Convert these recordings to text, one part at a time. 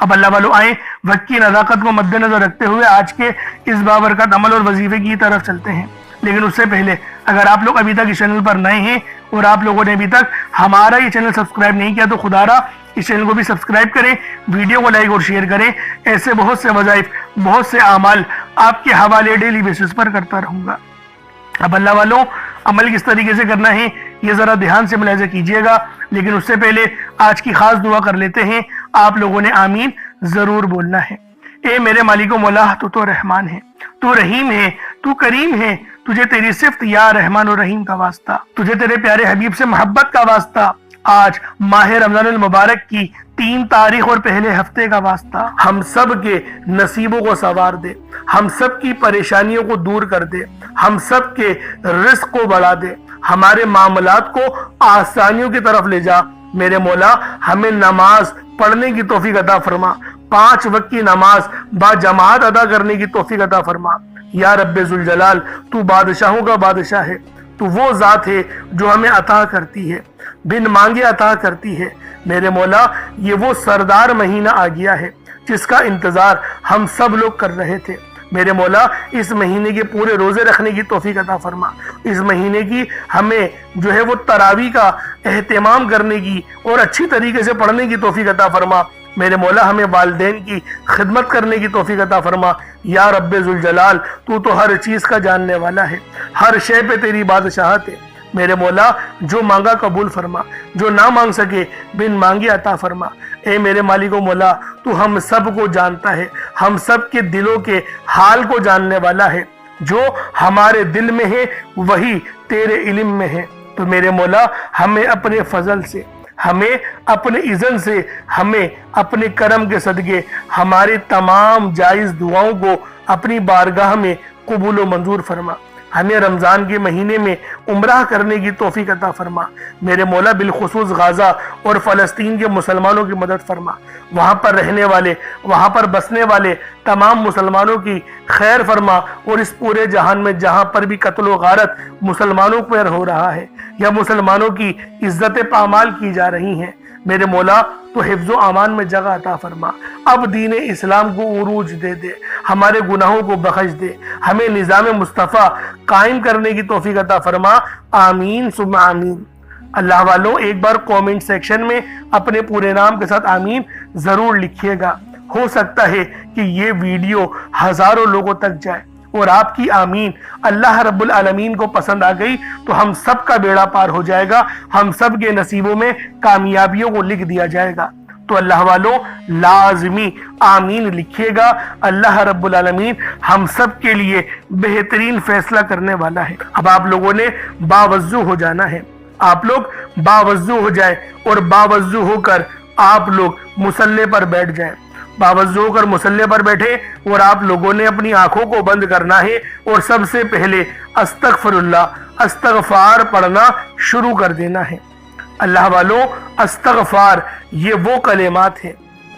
اب اللہ والوں آئیں وقت کی نزاکت کو مد نظر رکھتے ہوئے آج کے اس بابرکت عمل اور وظیفے کی طرف چلتے ہیں۔ لیکن اس سے پہلے اگر آپ لوگ ابھی تک اس چینل پر نئے ہیں اور آپ لوگوں نے ابھی تک ہمارا یہ چینل سبسکرائب نہیں کیا تو خدا را اس چینل کو بھی سبسکرائب کریں، ویڈیو کو لائک اور شیئر کریں۔ ایسے بہت سے وظائف، بہت سے اعمال آپ کے حوالے ڈیلی بیسس پر کرتا رہوں گا۔ اب اللہ والوں عمل کس طریقے سے کرنا ہے یہ ذرا دھیان سے ملاحظہ کیجئے گا، لیکن اس سے پہلے آج کی خاص دعا کر لیتے ہیں۔ آپ لوگوں نے آمین ضرور بولنا ہے۔ اے میرے مالک و مولا، تو رحمان ہے، تو رحیم ہے، تو کریم ہے، تجھے تیری صفت یا رحمان و رحیم کا واسطہ، تجھے تیرے پیارے حبیب سے محبت کا واسطہ، آج ماہ رمضان المبارک کی 3 تاریخ اور پہلے ہفتے کا واسطہ، ہم سب کے نصیبوں کو سنوار دے، ہم سب کی پریشانیوں کو دور کر دے، ہم سب کے رزق کو بڑھا دے، ہمارے معاملات کو آسانیوں کی طرف لے جا۔ میرے مولا ہمیں نماز پڑھنے کی توفیق عطا فرما، 5 وقت کی نماز با جماعت ادا کرنے کی توفیق عطا فرما۔ یا رب ذوالجلال، تو بادشاہوں کا بادشاہ ہے، تو وہ ذات ہے جو ہمیں عطا کرتی ہے، بن مانگے عطا کرتی ہے۔ میرے مولا یہ وہ سردار مہینہ آ گیا ہے جس کا انتظار ہم سب لوگ کر رہے تھے۔ میرے مولا اس مہینے کے پورے روزے رکھنے کی توفیق عطا فرما، اس مہینے کی ہمیں جو ہے وہ تراویح کا اہتمام کرنے کی اور اچھی طریقے سے پڑھنے کی توفیق عطا فرما۔ میرے مولا ہمیں والدین کی خدمت کرنے کی توفیق عطا فرما۔ یا رب ذوالجلال، تو ہر چیز کا جاننے والا ہے، ہر شے پہ تیری بادشاہت ہے۔ میرے مولا جو مانگا قبول فرما، جو نہ مانگ سکے بن مانگے عطا فرما۔ اے میرے مالک و مولا، تو ہم سب کو جانتا ہے، ہم سب کے دلوں کے حال کو جاننے والا ہے، جو ہمارے دل میں ہے وہی تیرے علم میں ہے۔ تو میرے مولا ہمیں اپنے فضل سے، ہمیں اپنے اذن سے، ہمیں اپنے کرم کے صدقے ہماری تمام جائز دعاؤں کو اپنی بارگاہ میں قبول و منظور فرما۔ ہمیں رمضان کے مہینے میں عمرہ کرنے کی توفیق عطا فرما۔ میرے مولا بالخصوص غزہ اور فلسطین کے مسلمانوں کی مدد فرما، وہاں پر رہنے والے، وہاں پر بسنے والے تمام مسلمانوں کی خیر فرما، اور اس پورے جہان میں جہاں پر بھی قتل و غارت مسلمانوں پر ہو رہا ہے یا مسلمانوں کی عزت پامال کی جا رہی ہیں، میرے مولا تو حفظ و امان میں جگہ عطا فرما۔ اب دین اسلام کو عروج دے دے، ہمارے گناہوں کو بخش دے، ہمیں نظام مصطفیٰ قائم کرنے کی توفیق عطا فرما۔ آمین ثم آمین۔ اللہ والوں ایک بار کومنٹ سیکشن میں اپنے پورے نام کے ساتھ آمین ضرور لکھیے گا۔ ہو سکتا ہے کہ یہ ویڈیو ہزاروں لوگوں تک جائے اور آپ کی آمین اللہ رب العالمین کو پسند آ گئی تو ہم سب کا بیڑا پار ہو جائے گا، ہم سب کے نصیبوں میں کامیابیوں کو لکھ دیا جائے گا۔ تو اللہ والوں لازمی آمین لکھیے گا۔ اللہ رب العالمین ہم سب کے لیے بہترین فیصلہ کرنے والا ہے۔ اب آپ لوگوں نے باوضو ہو جانا ہے، آپ لوگ باوضو ہو جائیں اور باوضو ہو کر آپ لوگ مصلی پر بیٹھ جائیں۔ باوضو ہو کر مصلی پر بیٹھے اور آپ لوگوں نے اپنی آنکھوں کو بند کرنا ہے اور سب سے پہلے استغفر اللہ، استغفار پڑھنا شروع کر دینا ہے۔ اللہ والوں استغفار یہ وہ کلمات ہیں،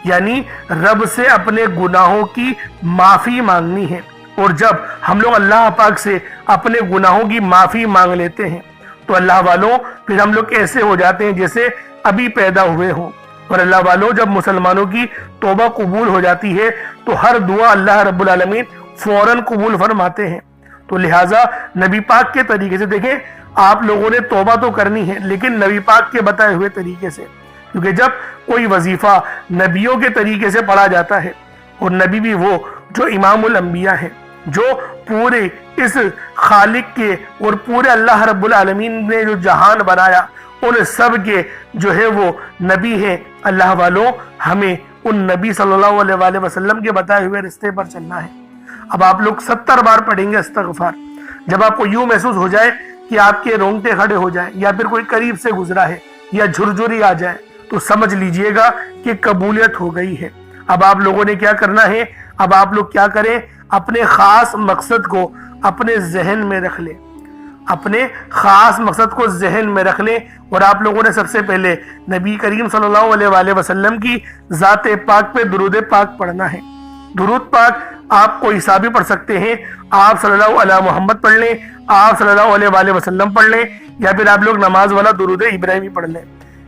یعنی رب سے اپنے گناہوں کی معافی مانگنی ہے، اور جب ہم لوگ اللہ پاک سے اپنے گناہوں کی معافی مانگ لیتے ہیں تو اللہ والوں پھر ہم لوگ ایسے ہو جاتے ہیں جیسے ابھی پیدا ہوئے ہوں۔ اور اللہ والوں جب مسلمانوں کی توبہ قبول ہو جاتی ہے تو ہر دعا اللہ رب العالمین فوراً قبول فرماتے ہیں۔ تو لہٰذا نبی پاک کے طریقے سے دیکھیں، آپ لوگوں نے توبہ تو کرنی ہے لیکن نبی پاک کے بتائے ہوئے طریقے سے، کیونکہ جب کوئی وظیفہ نبیوں کے طریقے سے پڑھا جاتا ہے، اور نبی بھی وہ جو امام الانبیاء ہیں، جو پورے اس خالق کے اور پورے اللہ رب العالمین نے جو جہان بنایا ان سب کے جو ہے وہ نبی ہیں۔ اللہ والوں ہمیں ان نبی صلی اللہ علیہ وآلہ وسلم کے بتائے ہوئے رستے پر چلنا ہے۔ اب آپ لوگ 70 بار پڑھیں گے استغفار۔ جب آپ کو یوں محسوس ہو جائے کہ آپ کے رونگٹے کھڑے ہو جائیں یا پھر کوئی قریب سے گزرا ہے یا جھرجھری آ جائے تو سمجھ لیجئے گا کہ قبولیت ہو گئی ہے۔ اب آپ لوگوں نے کیا کرنا ہے؟ اب آپ لوگ کیا کریں؟ اپنے خاص مقصد کو اپنے ذہن میں رکھ لیں، اپنے خاص مقصد کو ذہن میں رکھ لیں، اور آپ لوگوں نے سب سے پہلے نبی کریم صلی اللہ علیہ وآلہ وسلم کی ذات پاک پہ درود پاک پڑھنا ہے۔ درود پاک آپ کوئی سا بھی پڑھ سکتے ہیں، آپ صلی اللہ علیہ محمد پڑھ لیں، آپ صلی اللہ علیہ وآلہ وسلم پڑھ لیں، یا پھر آپ لوگ نماز والا درود ابراہیمی پڑھ لیں۔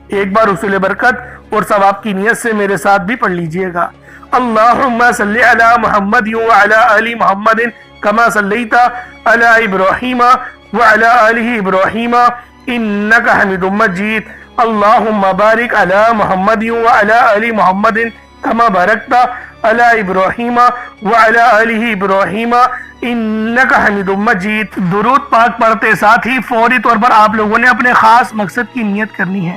ایک بار حصول برکت اور ثواب کی نیت سے میرے ساتھ بھی پڑھ لیجئے گا۔ اللهم صل على محمد وعلى آل محمد كما صليت على إبراهيم وعلى آل إبراهيم إنك حميد مجيد اللهم بارك على محمد وعلى آل محمد كما باركت على إبراهيم وعلى آل إبراهيم إنك حميد مجيد۔ درود پاک پڑھتے ساتھ ہی فوری طور پر آپ لوگوں نے اپنے خاص مقصد کی نیت کرنی ہے۔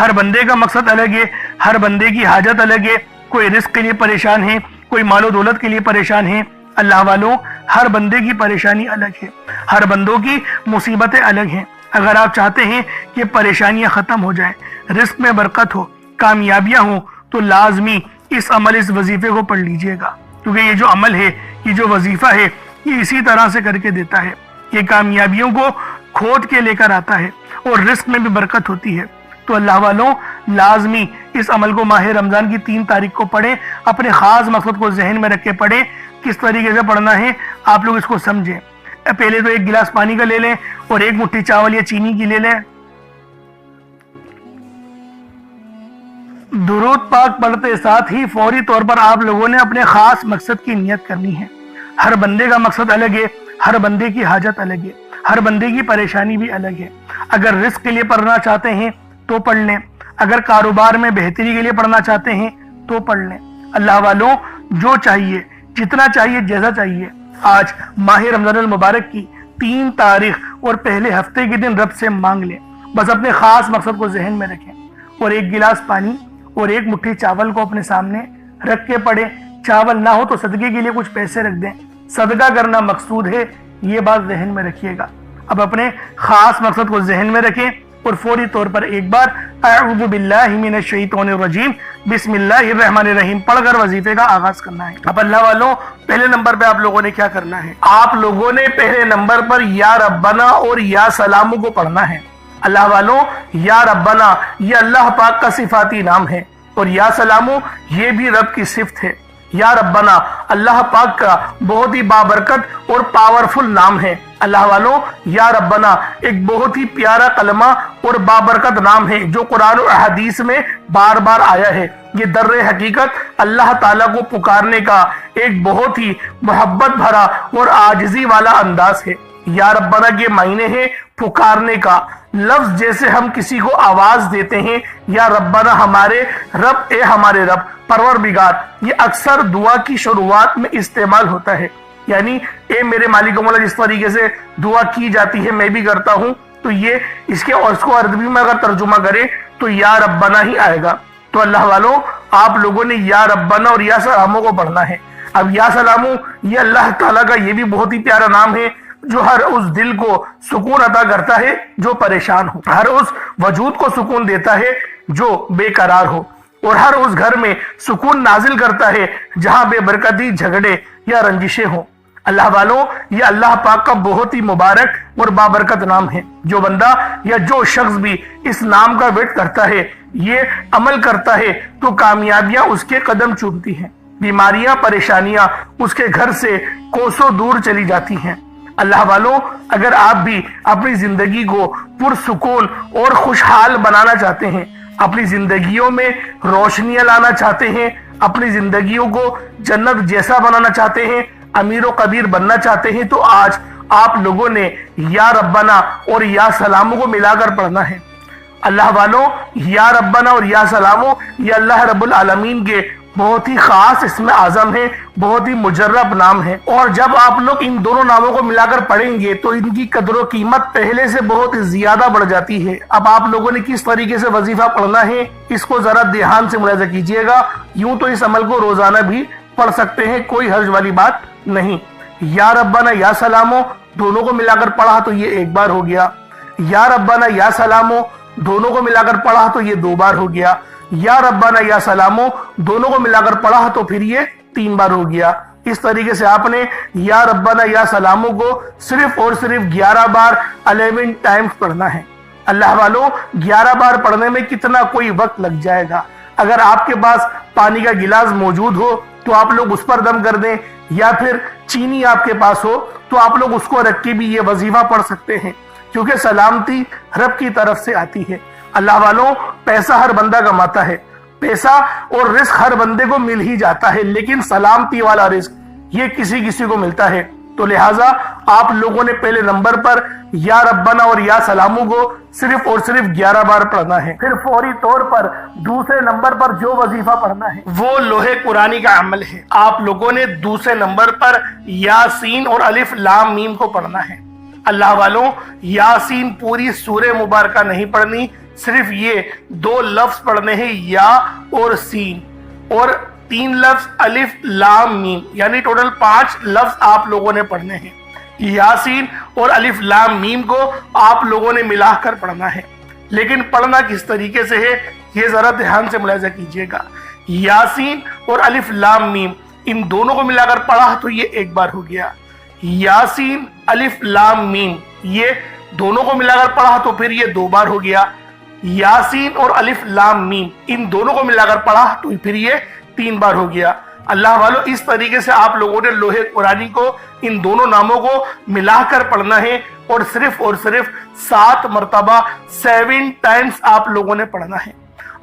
ہر بندے کا مقصد الگ ہے، ہر بندے کی حاجت الگ ہے۔ کوئی رزق کے لیے پریشان ہے، کوئی مال و دولت کے لیے پریشان ہے۔ اللہ والوں، ہر بندے کی پریشانی الگ ہے، ہر بندوں کی مصیبتیں الگ ہیں۔ اگر آپ چاہتے ہیں کہ پریشانیاں ختم ہو جائیں، رزق میں برکت ہو، کامیابیاں ہوں، تو لازمی اس عمل، اس وظیفے کو پڑھ لیجئے گا، کیونکہ یہ جو عمل ہے، یہ جو وظیفہ ہے، یہ اسی طرح سے کر کے دیتا ہے۔ یہ کامیابیوں کو کھود کے لے کر آتا ہے اور رزق میں بھی برکت ہوتی ہے۔ تو اللہ والوں، لازمی اس عمل کو ماہ رمضان کی 3 تاریخ کو پڑھیں، اپنے خاص مقصد کو ذہن میں رکھ کے پڑھیں۔ کس طریقے سے پڑھنا ہے آپ لوگ اس کو سمجھیں۔ پہلے تو 1 گلاس پانی کا لے لیں اور 1 مٹھی چاول یا چینی کی لے لیں۔ درود پاک پڑھتے ساتھ ہی فوری طور پر آپ لوگوں نے اپنے خاص مقصد کی نیت کرنی ہے۔ ہر بندے کا مقصد الگ ہے، ہر بندے کی حاجت الگ ہے، ہر بندے کی پریشانی بھی الگ ہے۔ اگر رزق کے لیے پڑھنا چاہتے ہیں تو پڑھ لیں، اگر کاروبار میں بہتری کے لیے پڑھنا چاہتے ہیں تو پڑھ لیں۔ اللہ والوں، جو چاہیے، جتنا چاہیے، جیسا چاہیے، آج ماہ رمضان المبارک کی 3 تاریخ اور پہلے ہفتے کے دن رب سے مانگ لیں۔ بس اپنے خاص مقصد کو ذہن میں رکھیں اور 1 گلاس پانی اور 1 مٹھی چاول کو اپنے سامنے رکھ کے پڑھیں۔ چاول نہ ہو تو صدقے کے لیے کچھ پیسے رکھ دیں، صدقہ کرنا مقصود ہے، یہ بات ذہن میں رکھیے گا۔ اب اپنے خاص مقصد کو ذہن میں رکھیں اور فوری طور پر ایک بار اعوذ باللہ من الشیطان الرجیم بسم اللہ الرحمن الرحیم پڑھ کر وظیفے کا آغاز کرنا ہے۔ اب اللہ والوں، پہلے نمبر پہ آپ لوگوں نے کیا کرنا ہے؟ آپ لوگوں نے پہلے نمبر پر یا ربنا اور یا سلامو کو پڑھنا ہے۔ اللہ والوں، یا ربنا یہ اللہ پاک کا صفاتی نام ہے اور یا سلامو یہ بھی رب کی صفت ہے۔ یا ربنا اللہ پاک کا بہت ہی بابرکت اور پاورفل نام ہے۔ اللہ والوں، یا ربنا ایک بہت ہی پیارا کلمہ اور بابرکت نام ہے جو قرآن و حدیث میں بار بار آیا ہے۔ یہ در حقیقت اللہ تعالیٰ کو پکارنے کا ایک بہت ہی محبت بھرا اور عاجزی والا انداز ہے۔ یا ربنا کے معنی ہے پکارنے کا۔ لفظ جیسے ہم کسی کو آواز دیتے ہیں، یا ربنا ہمارے رب، اے ہمارے رب، پروردگار، یہ اکثر دعا کی شروعات میں استعمال ہوتا ہے۔ یعنی اے میرے مالک و مولا، جس طریقے سے دعا کی جاتی ہے میں بھی کرتا ہوں، تو یہ اس کو عربی میں اگر ترجمہ کرے تو یا ربنا ہی آئے گا۔ تو اللہ والوں، آپ لوگوں نے یا ربنا اور یا سلامو کو پڑھنا ہے۔ اب یا سلامو یہ اللہ تعالیٰ کا یہ بھی بہت ہی پیارا نام ہے جو ہر اس دل کو سکون عطا کرتا ہے جو پریشان ہو، ہر اس وجود کو سکون دیتا ہے جو بے قرار ہو، اور ہر اس گھر میں سکون نازل کرتا ہے جہاں بے برکتی، جھگڑے یا رنجشیں ہوں۔ اللہ والوں، یہ اللہ پاک کا بہت ہی مبارک اور بابرکت نام ہے۔ جو بندہ یا جو شخص بھی اس نام کا ورد کرتا ہے، یہ عمل کرتا ہے، تو کامیابیاں اس کے قدم چومتی ہیں، بیماریاں، پریشانیاں اس کے گھر سے کوسوں دور چلی جاتی ہیں۔ اللہ والوں، اگر آپ بھی اپنی زندگی کو پرسکون اور خوشحال بنانا چاہتے ہیں، اپنی زندگیوں میں روشنیاں لانا چاہتے ہیں، اپنی زندگیوں کو جنت جیسا بنانا چاہتے ہیں، امیر و کبیر بننا چاہتے ہیں، تو آج آپ لوگوں نے یا ربنا اور یا سلامو کو ملا کر پڑھنا ہے۔ اللہ والوں، یا ربنا اور یا سلامو یہ اللہ رب العالمین کے بہت ہی خاص اسم اعظم ہے، بہت ہی مجرب نام ہے، اور جب آپ لوگ ان دونوں ناموں کو ملا کر پڑھیں گے تو ان کی قدر و قیمت پہلے سے بہت زیادہ بڑھ جاتی ہے۔ اب آپ لوگوں نے کس طریقے سے وظیفہ پڑھنا ہے اس کو ذرا دھیان سے ملاحظہ کیجئے گا۔ یوں تو اس عمل کو روزانہ بھی پڑھ سکتے ہیں، کوئی حرج والی بات نہیں۔ یا ربنا یا سلامو دونوں کو ملا کر پڑھا تو یہ 1 بار ہو گیا، یا ربنا یا سلامو دونوں کو ملا کر پڑھا تو یہ 2 بار ہو گیا، یا ربنا یا سلامو دونوں کو ملا کر پڑھا تو پھر یہ 3 بار ہو گیا۔ اس طریقے سے آپ نے یا ربنا یا سلامو کو صرف اور صرف 11 بار 11 ٹائمز پڑھنا ہے۔ اللہ والوں، 11 بار پڑھنے میں کتنا کوئی وقت لگ جائے گا۔ اگر آپ کے پاس پانی کا گلاس موجود ہو تو آپ لوگ اس پر دم کر دیں، یا پھر چینی آپ کے پاس ہو تو آپ لوگ اس کو رکھ کے بھی یہ وظیفہ پڑھ سکتے ہیں، کیونکہ سلامتی رب کی طرف سے آتی ہے۔ اللہ والوں، پیسہ ہر بندہ کماتا ہے پیسہ اور رزق ہر بندے کو مل ہی جاتا ہے، لیکن سلامتی والا رزق یہ کسی کسی کو ملتا ہے۔ تو لہٰذا آپ لوگوں نے پہلے نمبر پر یا ربنا اور یا سلامو کو صرف اور صرف 11 بار پڑھنا ہے۔ پھر فوری طور پر دوسرے نمبر پر جو وظیفہ پڑھنا ہے وہ لوح قرآنی کا عمل ہے۔ آپ لوگوں نے دوسرے نمبر پر یاسین اور الف لام میم کو پڑھنا ہے۔ اللہ والوں، یاسین پوری سورہ مبارکہ نہیں پڑھنی، صرف یہ 2 لفظ پڑھنے ہیں، یا اور سین، اور 3 لفظ الف لام میم، یعنی ٹوٹل 5 لفظ آپ لوگوں نے پڑھنے ہیں۔ یاسین اور الف لام میم کو آپ لوگوں نے ملا کر پڑھنا ہے، لیکن پڑھنا کس طریقے سے ہے یہ ذرا دھیان سے ملاحظہ کیجئے گا۔ یاسین اور الف لام میم ان دونوں کو ملا کر پڑھا تو یہ 1 بار ہو گیا، یاسین الف لام میم یہ دونوں کو ملا کر پڑھا تو پھر یہ 2 بار ہو گیا، یاسین اور الف لام میم ان دونوں کو ملا کر پڑھا تو پھر یہ 3 بار ہو گیا۔ اللہ والوں، اس طریقے سے آپ لوگوں نے لوح قرآنی کو ان دونوں ناموں کو ملا کر پڑھنا ہے، اور صرف 7 مرتبہ 7 ٹائمز آپ لوگوں نے پڑھنا ہے۔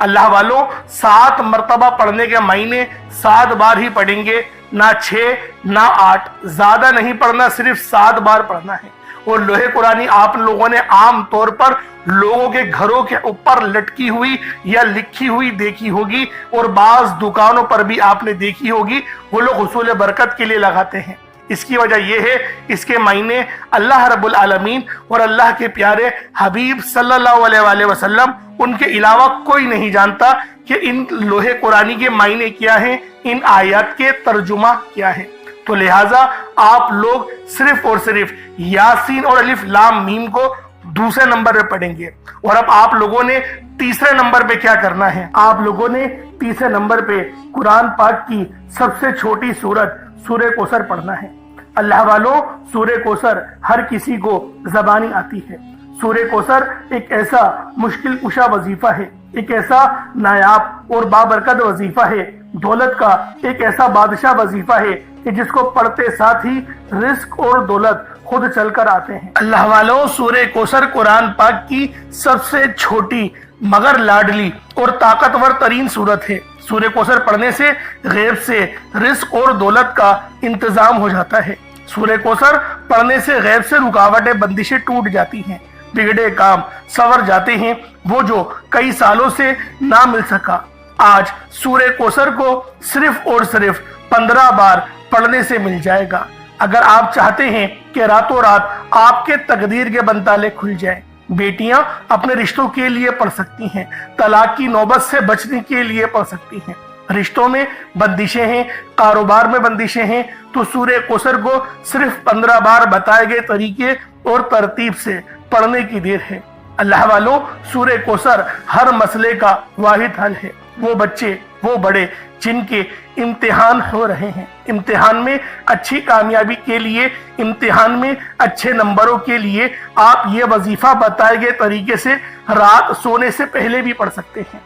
اللہ والوں، 7 مرتبہ پڑھنے کے معنی 7 بار ہی پڑھیں گے، نہ 6 نہ 8، زیادہ نہیں پڑھنا، صرف 7 بار پڑھنا ہے۔ اور لوح قرآنی آپ لوگوں نے عام طور پر لوگوں کے گھروں کے اوپر لٹکی ہوئی یا لکھی ہوئی دیکھی ہوگی، اور بعض دکانوں پر بھی آپ نے دیکھی ہوگی، وہ لوگ حصول برکت کے لیے لگاتے ہیں۔ اس کی وجہ یہ ہے، اس کے معنی اللہ رب العالمین اور اللہ کے پیارے حبیب صلی اللہ علیہ وآلہ وسلم ان کے علاوہ کوئی نہیں جانتا کہ ان لوح قرآنی کے معنی کیا ہیں، ان آیات کے ترجمہ کیا ہے۔ تو لہٰذا آپ لوگ صرف اور صرف یاسین اور الف لام میم کو دوسرے نمبر پہ پڑھیں گے۔ اور اب آپ لوگوں نے تیسرے نمبر پہ کیا کرنا ہے؟ آپ لوگوں نے تیسرے نمبر پہ قرآن پاک کی سب سے چھوٹی سورت سورہ کوثر پڑھنا ہے۔ اللہ والوں، سورہ کوثر ہر کسی کو زبانی آتی ہے۔ سورہ کوثر ایک ایسا مشکل کشا وظیفہ ہے، ایک ایسا نایاب اور بابرکت وظیفہ ہے، دولت کا ایک ایسا بادشاہ وظیفہ ہے کہ جس کو پڑھتے ساتھ ہی رزق اور دولت خود چل کر آتے ہیں۔ اللہ والوں، سورہ کوثر قرآن پاک کی سب سے چھوٹی مگر لاڈلی اور طاقتور ترین سورت ہے۔ سورہ کوثر پڑھنے سے غیب سے رزق اور دولت کا انتظام ہو جاتا ہے۔ سورہ کوثر پڑھنے سے غیب سے رکاوٹیں بندشیں ٹوٹ جاتی ہیں، بگڑے کام سنور جاتے ہیں، وہ جو کئی سالوں سے نہ مل سکا آج سورہ کوثر کو صرف اور صرف 15 بار پڑھنے سے مل جائے گا۔ اگر آپ چاہتے ہیں کہ راتوں رات آپ کے تقدیر کے بنتالے کھل جائیں، بیٹیاں اپنے رشتوں کے لیے پڑھ سکتی ہیں، طلاق کی نوبت سے بچنے کے لیے پڑھ سکتی ہیں، رشتوں میں بندشیں ہیں، کاروبار میں بندشیں ہیں، تو سورہ کوثر کو صرف 15 بار بتائے گئے طریقے اور ترتیب سے پڑھنے کی دیر ہے۔ اللہ والوں، سورہ کوثر ہر مسئلے کا واحد حل ہے۔ وہ بچے، وہ بڑے جن کے امتحان ہو رہے ہیں، امتحان میں اچھی کامیابی کے لیے، امتحان میں اچھے نمبروں کے لیے آپ یہ وظیفہ بتائے گئے طریقے سے رات سونے سے پہلے بھی پڑھ سکتے ہیں۔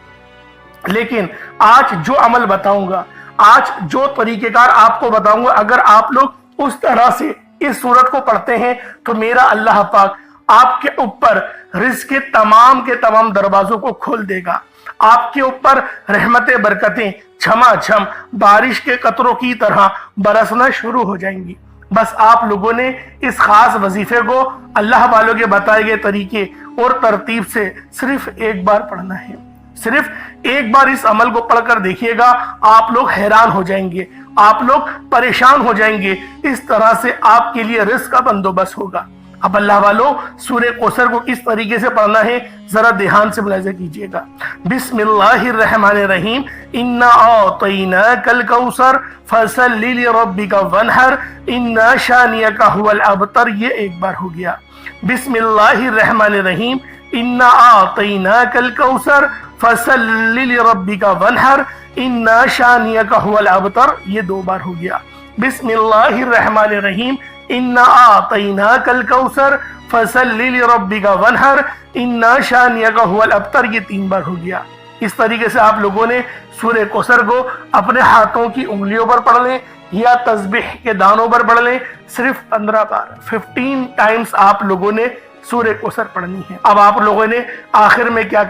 لیکن آج جو عمل بتاؤں گا، آج جو طریقہ کار آپ کو بتاؤں گا، اگر آپ لوگ اس طرح سے اس سورت کو پڑھتے ہیں تو میرا اللہ پاک آپ کے اوپر رزق کے تمام دروازوں کو کھول دے گا۔ آپ کے اوپر رحمتیں، برکتیں چھما چھم بارش کے قطروں کی طرح برسنا شروع ہو جائیں گی۔ بس آپ لوگوں نے اس خاص وظیفے کو اللہ والوں کے بتائے گئے طریقے اور ترتیب سے صرف 1 بار پڑھنا ہے۔ صرف 1 بار اس عمل کو پڑھ کر دیکھیے گا، آپ لوگ حیران ہو جائیں گے، آپ لوگ پریشان ہو جائیں گے، اس طرح سے آپ کے لیے رزق کا بندوبست ہوگا۔ اب اللہ والوں، سورہ کوثر کو کس طریقے سے پڑھنا ہے ذرا دھیان سے ملاحظہ کیجئے گا۔ بسم اللہ الرحمن الرحیم، انا اعطیناک الکوثر فصل لربک وانحر ان شانئک هو الابتر، یہ 1 بار ہو گیا۔ بسم اللہ الرحمن الرحیم، انا اعطیناک الکوثر فصل لربک وانحر ان شانئک هو الابتر، یہ 2 بار ہو گیا۔ بسم اللہ الرحمن الرحیم، انا اعطیناک الکوثر فصل لربک وانحر ان شانئک هو الابتر، یہ 3 بار ہو گیا۔ اس طریقے سے آپ لوگوں نے سورہ کوثر کو اپنے ہاتھوں کی انگلیوں پر پڑھ لیں یا تسبیح کے دانوں پر پڑھ لیں، صرف 15 بار 15 ٹائمز آپ لوگوں نے سورہ کوثر پڑھنی ہے۔ اب آپ لوگوں نے آخر میں کیا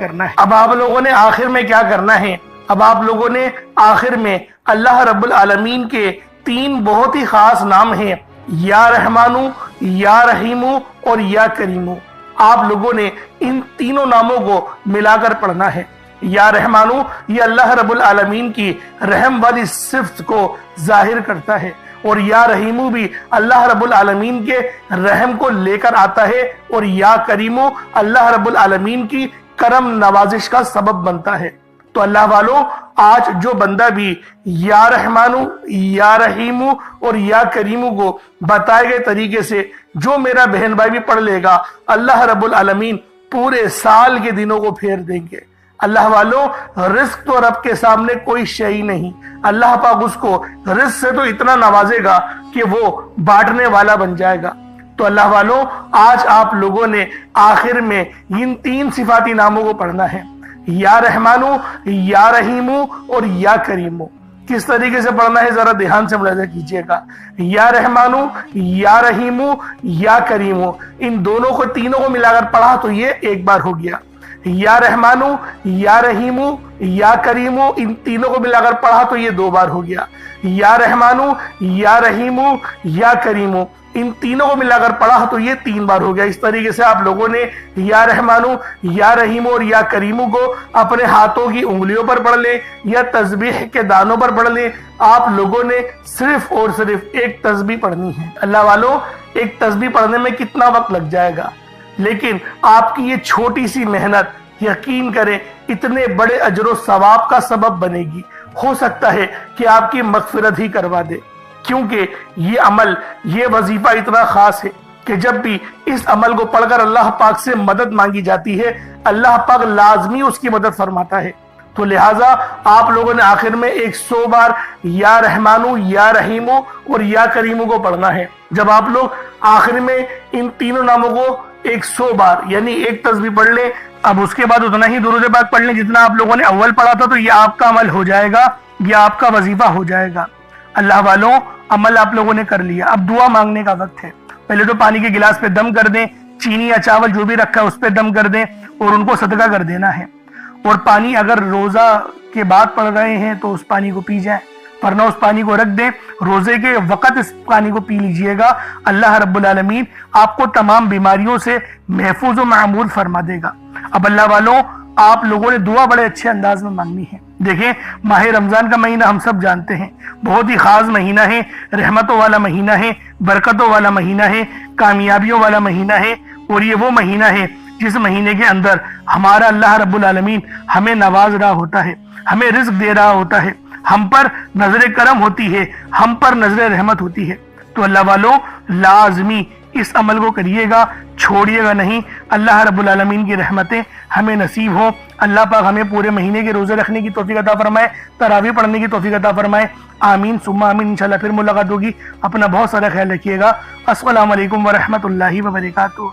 کرنا ہے؟ اب آپ لوگوں نے آخر میں اللہ رب العالمین کے 3 بہت ہی خاص نام ہیں، یا رحمانو، یا رحیمو اور یا کریمو۔ آپ لوگوں نے ان تینوں ناموں کو ملا کر پڑھنا ہے۔ یا رحمانو یہ اللہ رب العالمین کی رحم والی صفت کو ظاہر کرتا ہے، اور یا رحیمو بھی اللہ رب العالمین کے رحم کو لے کر آتا ہے، اور یا کریمو اللہ رب العالمین کی کرم نوازش کا سبب بنتا ہے۔ تو اللہ والوں، آج جو بندہ بھی یا رحمانو، یا رحیمو اور یا کریمو کو بتائے گئے طریقے سے جو میرا بہن بھائی بھی پڑھ لے گا، اللہ رب العالمین پورے سال کے دنوں کو پھیر دیں گے۔ اللہ والوں، رزق تو رب کے سامنے کوئی شے نہیں، اللہ پاک اس کو رزق سے تو اتنا نوازے گا کہ وہ بانٹنے والا بن جائے گا۔ تو اللہ والوں، آج آپ لوگوں نے آخر میں ان 3 صفاتی ناموں کو پڑھنا ہے، یا رحمانو، یا رحیمو اور یا کریمو۔ کس طریقے سے پڑھنا ہے ذرا دھیان سے ملاحظہ کیجئے گا۔ یا رحمانو، یا رحیمو، یا کریمو، ان دونوں کو تینوں کو ملا کر پڑھا تو یہ ایک بار ہو گیا۔ یا رحمانو، یا رحیمو، یا کریمو، ان تینوں کو ملا کر پڑھا تو یہ 2 بار ہو گیا۔ یا رحمانو، یا رحیمو، یا کریمو، ان تینوں کو ملا کر پڑھا تو یہ 3 بار ہو گیا۔ اس طریقے سے آپ لوگوں نے یا رحمانو، یا رحیمو اور یا کریمو کو اپنے ہاتھوں کی انگلیوں پر پڑھ لیں یا تسبیح کے دانوں پر پڑھ لیں۔ آپ لوگوں نے صرف اور صرف ایک تسبیح پڑھنی ہے۔ اللہ والوں، ایک تسبیح پڑھنے میں کتنا وقت لگ جائے گا، لیکن آپ کی یہ چھوٹی سی محنت یقین کریں اتنے بڑے اجر و ثواب کا سبب بنے گی۔ ہو سکتا ہے کہ آپ کی مغفرت ہی کروا دے، کیونکہ یہ عمل، یہ وظیفہ اتنا خاص ہے کہ جب بھی اس عمل کو پڑھ کر اللہ پاک سے مدد مانگی جاتی ہے، اللہ پاک لازمی اس کی مدد فرماتا ہے۔ تو لہٰذا آپ لوگوں نے آخر میں 100 بار یا رحمانو، یا رحیمو اور یا کریمو کو پڑھنا ہے۔ جب آپ لوگ آخر میں ان تینوں ناموں کو 100 بار یعنی ایک تسبیح پڑھ لیں، اب اس کے بعد اتنا ہی درود پاک پڑھ لیں جتنا آپ لوگوں نے اول پڑھا تھا، تو یہ آپ کا عمل ہو جائے گا، یہ آپ کا وظیفہ ہو جائے گا۔ اللہ والوں، عمل آپ لوگوں نے کر لیا، اب دعا مانگنے کا وقت ہے۔ پہلے تو پانی کے گلاس پہ دم کر دیں، چینی یا چاول جو بھی رکھا ہے اس پہ دم کر دیں اور ان کو صدقہ کر دینا ہے۔ اور پانی اگر روزہ کے بعد پڑھ رہے ہیں تو اس پانی کو پی جائیں، ورنہ اس پانی کو رکھ دیں، روزے کے وقت اس پانی کو پی لیجئے گا۔ اللہ رب العالمین آپ کو تمام بیماریوں سے محفوظ و معمور فرما دے گا۔ اب اللہ والوں، آپ لوگوں نے دعا بڑے اچھے انداز میں مانگنی ہے۔ دیکھیں، ماہ رمضان کا مہینہ ہم سب جانتے ہیں، بہت ہی خاص مہینہ ہے، رحمتوں والا مہینہ ہے، برکتوں والا مہینہ ہے، کامیابیوں والا مہینہ ہے، اور یہ وہ مہینہ ہے جس مہینے کے اندر ہمارا اللہ رب العالمین ہمیں نواز رہا ہوتا ہے، ہمیں رزق دے رہا ہوتا ہے، ہم پر نظر کرم ہوتی ہے، ہم پر نظر رحمت ہوتی ہے۔ تو اللہ والوں، لازمی اس عمل کو کریے گا، چھوڑیے گا نہیں۔ اللہ رب العالمین کی رحمتیں ہمیں نصیب ہوں۔ اللہ پاک ہمیں پورے مہینے کے روزے رکھنے کی توفیق عطا فرمائے، تراویح پڑھنے کی توفیق عطا فرمائے۔ آمین ثم آمین۔ انشاءاللہ پھر ملاقات ہوگی۔ اپنا بہت سارا خیال رکھیے گا۔ السلام علیکم ورحمۃ اللہ وبرکاتہ۔